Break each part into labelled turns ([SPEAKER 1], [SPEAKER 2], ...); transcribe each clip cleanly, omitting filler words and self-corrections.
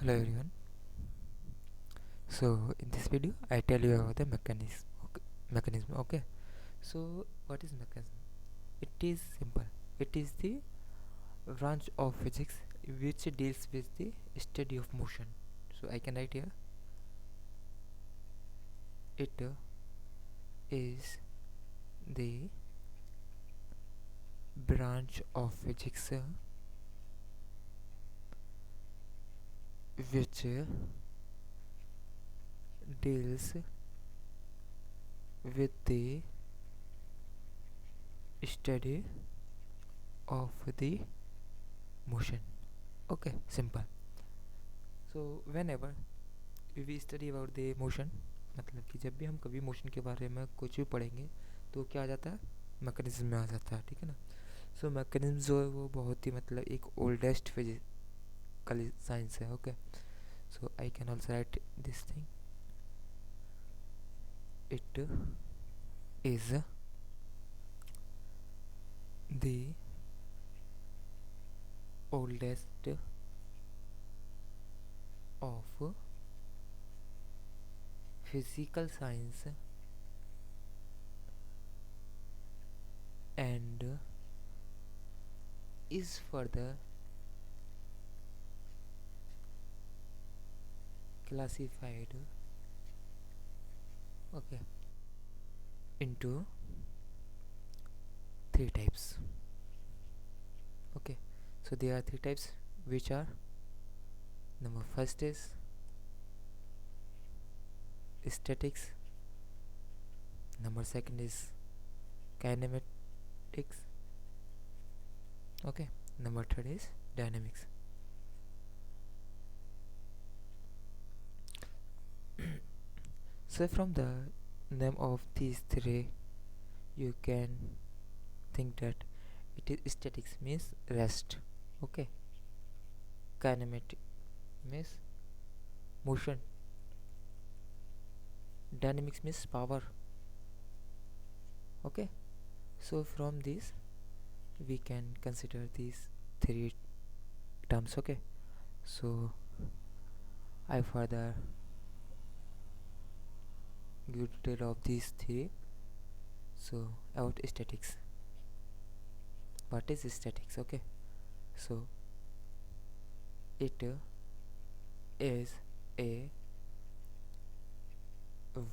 [SPEAKER 1] Hello everyone. So in this video I tell you about the mechanism. Okay. So what is mechanism? It is simple. It is the branch of physics which deals with the study of motion. So I can write here. It is the branch of physics which deals with the study of the motion. Okay, simple. So whenever we study about the motion, मतलब कि जब भी हम कभी motion के बारे में कुछ भी पढ़ेंगे तो क्या आ जाता है, मैकेनिज्म में आ जाता है. ठीक है ना. सो मैकेनिज्म जो है वो बहुत ही मतलब एक ओल्डेस्ट फिजिकल साइंस है. Okay. So I can also right this thing. It is the oldest of physical science and is further classified, okay, into three types. Okay, so there are three types, which are: number first is statics, number second is kinematics, okay, number third is dynamics. So from the name of these three you can think that it is statics means rest, okay, kinematic means motion, dynamics means power. Okay, so from this we can consider these three terms. Okay, so I further give detail of these three. So about statics, what is statics? Okay, so it is a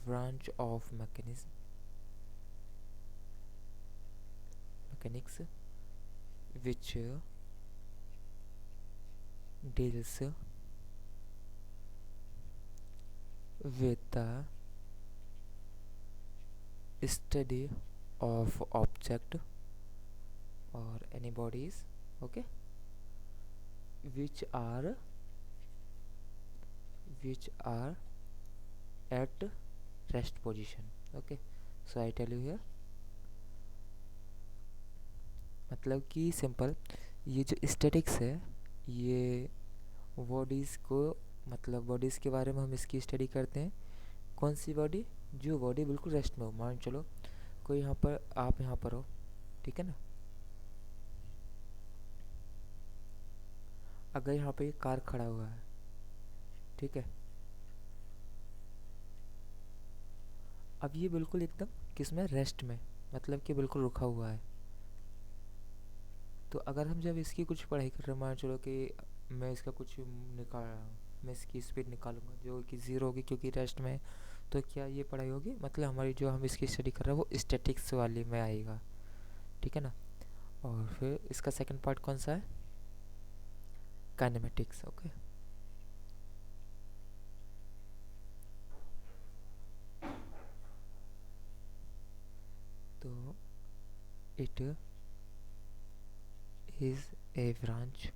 [SPEAKER 1] branch of mechanics which deals with the study of object or any bodies, okay, which are at rest position. Okay, so I tell you here, मतलब कि simple, ये जो statics है ये bodies को, मतलब bodies के बारे में हम इसकी स्टडी करते हैं. कौन सी बॉडी? जो बॉडी बिल्कुल रेस्ट में हो. मान चलो कोई यहाँ पर, आप यहाँ पर हो, ठीक है ना. अगर यहाँ पे एक कार खड़ा हुआ है, ठीक है, अब ये बिल्कुल एकदम किस में, रेस्ट में, मतलब कि बिल्कुल रुका हुआ है. तो अगर हम जब इसकी कुछ पढ़ाई कर रहे हैं, मान चलो कि मैं इसका कुछ निकाल रहा हूँ, मैं इसकी स्पीड निकालूंगा जो कि ज़ीरो होगी क्योंकि रेस्ट में है, तो क्या ये पढ़ाई होगी? मतलब हमारी जो हम इसकी स्टडी कर रहे हैं वो स्टैटिक्स वाली में आएगा. ठीक है ना. और फिर इसका सेकंड पार्ट कौन सा है? काइनेमेटिक्स. ओके, तो it is a branch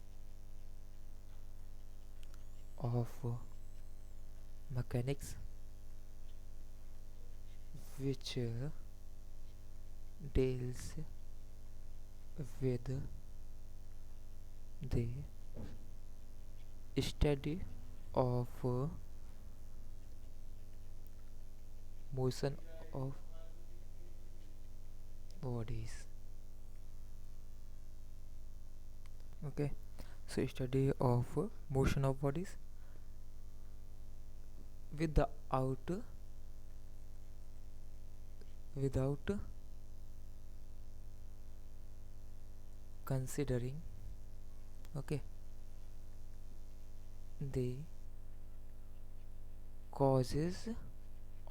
[SPEAKER 1] of mechanics which deals with the study of motion of bodies. Okay, so study of motion of bodies without without considering, okay, the causes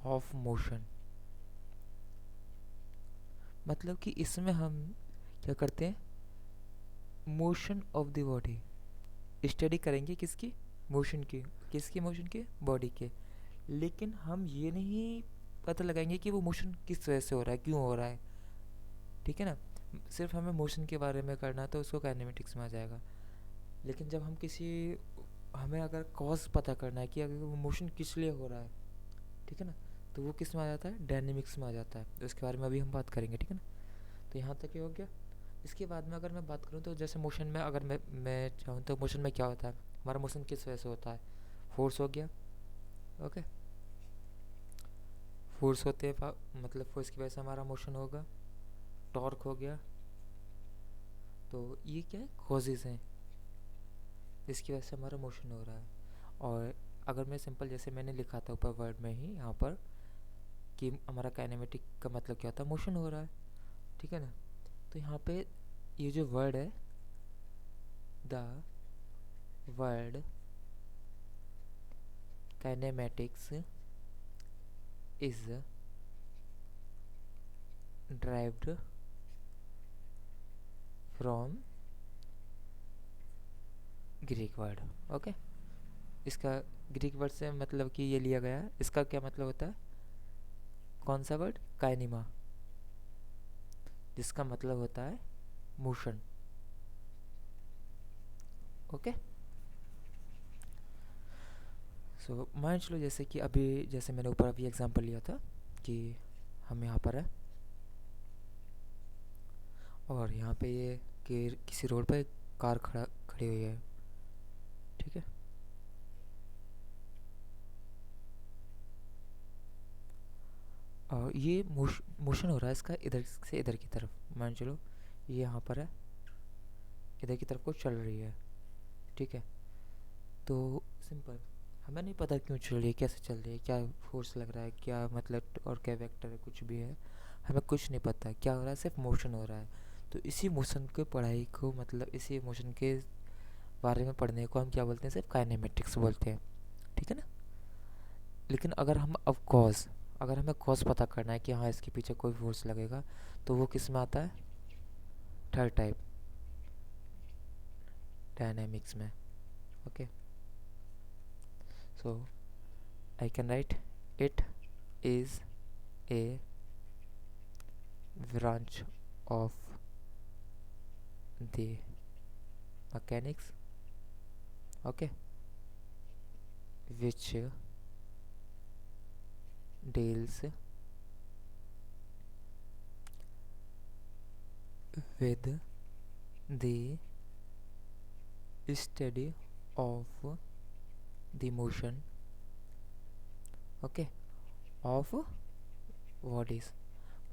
[SPEAKER 1] of motion. मतलब कि इसमें हम क्या करते हैं, motion of the body study करेंगे, किसकी, motion की, किसकी मोशन के, बॉडी के। लेकिन हम ये नहीं पता लगाएंगे कि वो मोशन किस वजह से हो रहा है, क्यों हो रहा है, ठीक है ना। सिर्फ हमें मोशन के बारे में करना तो उसको काइनेमेटिक्स में आ जाएगा। लेकिन जब हम किसी, हमें अगर कॉज पता करना है कि अगर वो मोशन किस लिए हो रहा है, ठीक है ना, तो वो किस में आ जाता है, डायनेमिक्स में आ जाता है। तो इसके बारे में अभी हम बात करेंगे, ठीक है ना। तो यहाँ तक ये हो गया। इसके बाद में अगर मैं बात करूँ तो जैसे मोशन में अगर मैं चाहूँ तो मोशन में क्या होता है, हमारा मोशन किस वजह से होता है, फोर्स हो गया, ओके, फोर्स होते हैं, मतलब फोर्स की वजह से हमारा मोशन होगा, टॉर्क हो गया। तो ये क्या है, कॉजेज हैं, इसकी वजह से हमारा मोशन हो रहा है। और अगर मैं सिंपल जैसे मैंने लिखा था ऊपर वर्ड में ही यहाँ पर कि हमारा काइनेमेटिक का मतलब क्या होता है, मोशन हो रहा है, ठीक है ना। तो यहाँ पे ये जो वर्ड है, the word kinematics is derived from Greek word, okay. इसका ग्रीक वर्ड से मतलब कि ये लिया गया है। इसका क्या मतलब होता है, कौन सा वर्ड, काइनिमा, जिसका मतलब होता है मोशन, ओके। सो मान चलो जैसे कि अभी जैसे मैंने ऊपर अभी एग्जांपल लिया था कि हम यहाँ पर है और यहाँ पे ये कि किसी रोड पे कार खड़ी हुई है, ठीक है। और ये मोशन हो रहा है इसका इधर से इधर की तरफ, मान चलो ये यहाँ पर है, इधर की तरफ को चल रही है, ठीक है। तो सिंपल, हमें नहीं पता क्यों चल रही है, कैसे चल रही है, क्या फोर्स लग रहा है, क्या मतलब और क्या वेक्टर है, कुछ भी है, हमें कुछ नहीं पता क्या हो रहा है, सिर्फ मोशन हो रहा है। तो इसी मोशन के पढ़ाई को, मतलब इसी मोशन के बारे में पढ़ने को हम क्या बोलते हैं, सिर्फ काइनेमेटिक्स बोलते हैं, ठीक है ना। लेकिन अगर हम अब कॉज, अगर हमें कॉज पता करना है कि हाँ इसके पीछे कोई फोर्स लगेगा, तो वो किस में आता है, थर्ड टाइप, डायनेमिक्स में, okay. So I can write it is a branch of the mechanics, okay, which deals with the study of the motion, okay, of bodies।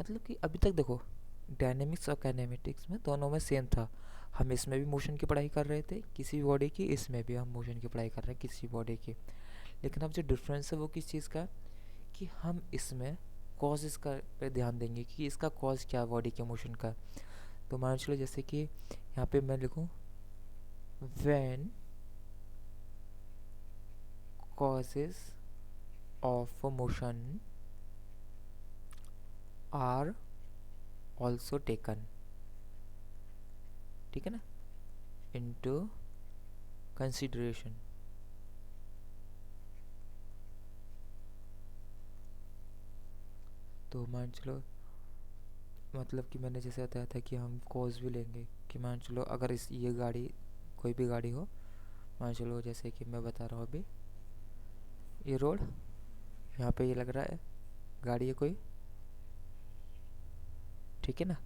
[SPEAKER 1] मतलब कि अभी तक देखो डायनेमिक्स और काइनेमेटिक्स में दोनों में सेम था, हम इसमें भी मोशन की पढ़ाई कर रहे थे किसी बॉडी की, इसमें भी हम मोशन की पढ़ाई कर रहे हैं किसी बॉडी की। लेकिन अब जो डिफरेंस है वो किस चीज़ का, कि हम इसमें कॉजेस का पे ध्यान देंगे कि इसका कॉज क्या है बॉडी के मोशन का। तो मान चलो जैसे कि यहाँ पे मैं लिखूँ when causes of motion are also taken, ठीक है ना, into consideration। तो मान चलो मतलब कि मैंने जैसे बताया था कि हम कॉज भी लेंगे कि मान चलो अगर इस ये गाड़ी, कोई भी गाड़ी हो, मान चलो जैसे कि मैं बता रहा हूँ अभी, ये रोड, यहाँ पे ये लग रहा है गाड़ी है कोई, ठीक है ना।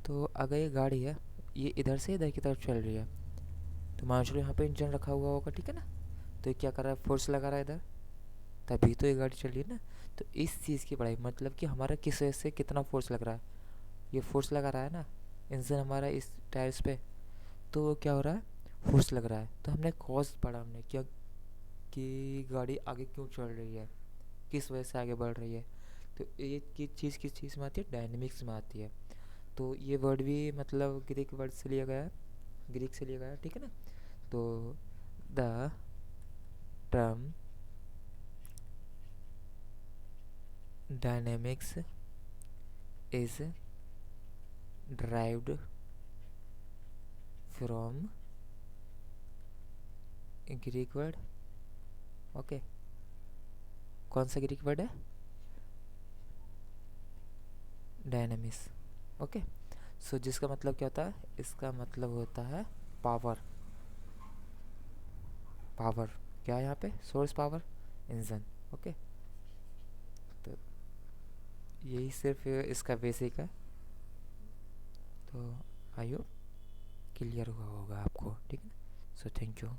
[SPEAKER 1] तो अगर ये गाड़ी है, ये इधर से इधर की तरफ चल रही है, तो मान चलो यहाँ पे इंजन रखा हुआ होगा, ठीक है ना। तो ये क्या कर रहा है, फोर्स लगा रहा है इधर, तभी तो ये गाड़ी चल रही है ना। तो इस चीज़ की पढ़ाई मतलब कि हमारा किस वजह से कितना फोर्स लग रहा है, ये फोर्स लगा रहा है ना इंजन हमारा इस टायर्स पे, तो वो क्या हो रहा है, फोर्स लग रहा है। तो हमने कॉज पढ़ा, हमने क्या, कि गाड़ी आगे क्यों चल रही है, किस वजह से आगे बढ़ रही है। तो ये किस चीज़ में आती है, डायनेमिक्स में आती है। तो ये वर्ड भी मतलब ग्रीक वर्ड से लिया गया है, ग्रीक से लिया गया है, ठीक है ना। तो the term dynamics is derived from Greek word. Okay, कौन सा ग्रीक वर्ड है, डायनेमिक्स। ओके, सो जिसका मतलब क्या होता है, इसका मतलब होता है पावर। पावर क्या है यहाँ पे, सोर्स पावर, इंजन। ओके, तो यही सिर्फ इसका बेसिक है। तो आई होप क्लियर हुआ होगा आपको, ठीक है। So thank you.